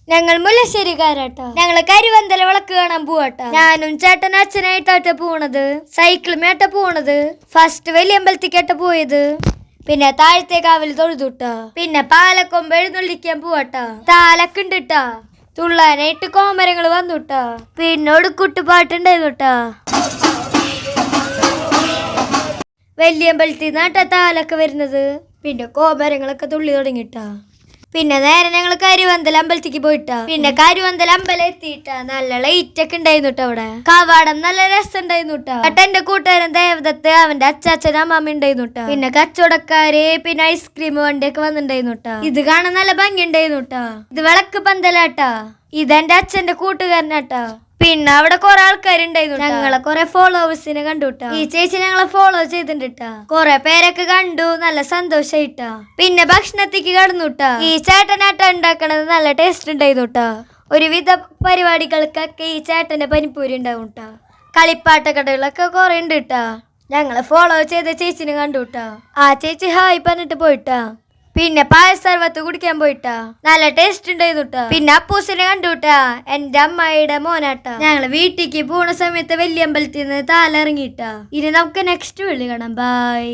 ഞങ്ങൾ മുല്ലശ്ശേരിക്കാരാട്ടോ. ഞങ്ങള് കരിവന്തല വിളക്ക് കാണാൻ പോവാട്ടോ. ഞാനും ചേട്ടൻ അച്ഛനായിട്ടാട്ട പോണത്. സൈക്കിളുമേട്ട പോണത്. ഫസ്റ്റ് വലിയ അമ്പലത്തിക്കേട്ട പോയത്. പിന്നെ താഴത്തെ കാവിൽ തൊഴുതുട്ടാ. പിന്നെ പാലക്കൊമ്പ് എഴുന്നള്ളിക്കാൻ പോവാട്ടാ. താലൊക്കെ ഉണ്ടിട്ടാ. തുള്ളാനായിട്ട് കോമരങ്ങൾ വന്നുട്ടാ. പിന്നെ ഒടുക്കുട്ട് പാട്ടുണ്ടായിരുന്നുട്ടാ. വലിയ അമ്പലത്തിൽ നിന്നാട്ടാ താലൊക്കെ വരുന്നത്. പിന്നെ കോമരങ്ങളൊക്കെ തുള്ളി തുടങ്ങിട്ടാ. പിന്നെ നേരെ ഞങ്ങള് കരിവന്തല അമ്പലത്തേക്ക് പോയിട്ടാ. പിന്നെ കരിവന്തല അമ്പലം എത്തിയിട്ടാ. നല്ല ലൈറ്റ് ഒക്കെ ഉണ്ടായിരുന്നുട്ടോ. അവിടെ കവാടം നല്ല രസം ഉണ്ടായിരുന്നുട്ടാ. എന്റെ കൂട്ടുകാരൻ ദേവദത്ത്, അവന്റെ അച്ചാച്ചൻ അമ്മാമ്മ ഉണ്ടായിരുന്നുട്ടാ. പിന്നെ കച്ചവടക്കാര്, പിന്നെ ഐസ്ക്രീം വണ്ടിയൊക്കെ വന്നിട്ടുണ്ടായിരുന്നുട്ടാ. ഇത് കാണാൻ നല്ല ഭംഗി ഉണ്ടായിരുന്നുട്ടാ. ഇത് വിളക്ക് പന്തലാട്ടാ. ഇതെന്റെ അച്ഛന്റെ കൂട്ടുകാരനാട്ടാ. പിന്നെ അവിടെ കുറെ ആൾക്കാരുണ്ടായിരുന്നു. ഞങ്ങളെ കുറെ ഫോളോവേഴ്സിനെ കണ്ടുട്ടാ. ഈ ചേച്ചി ഞങ്ങളെ ഫോളോ ചെയ്തിട്ടാ. കുറെ പേരൊക്കെ കണ്ടു. നല്ല സന്തോഷായിട്ടാ. പിന്നെ ഭക്ഷണത്തേക്ക് കടന്നുട്ടാ. ഈ ചേട്ടനാട്ട ഉണ്ടാക്കണത് നല്ല ടേസ്റ്റ് ഉണ്ടായിരുന്നുട്ടാ. ഒരുവിധ പരിപാടികൾക്കൊക്കെ ഈ ചേട്ടന്റെ പനിപ്പൂരി ഉണ്ടാവും ട്ടാ. കളിപ്പാട്ട കടകളൊക്കെ കുറെ ഉണ്ട് ട്ടാ. ഞങ്ങളെ ഫോളോ ചെയ്ത ചേച്ചിനെ കണ്ടുട്ടാ. ആ ചേച്ചി ഹായ് പറഞ്ഞിട്ട് പോയിട്ടാ. പിന്നെ പായസർവത്ത് കുടിക്കാൻ പോയിട്ടാ. നല്ല ടേസ്റ്റ് ഉണ്ടായിരുന്നുട്ടാ. പിന്നെ അപ്പൂസിനെ കണ്ടുട്ടാ. എന്റെ അമ്മായിയുടെ മോനാട്ടാ. ഞങ്ങള് വീട്ടിലേക്ക് പോണ സമയത്ത് വലിയ അമ്പലത്തിൽ നിന്ന് താല ഇറങ്ങിട്ടാ. ഇനി നമുക്ക് നെക്സ്റ്റ് വീഡിയോ കാണാം. ബൈ.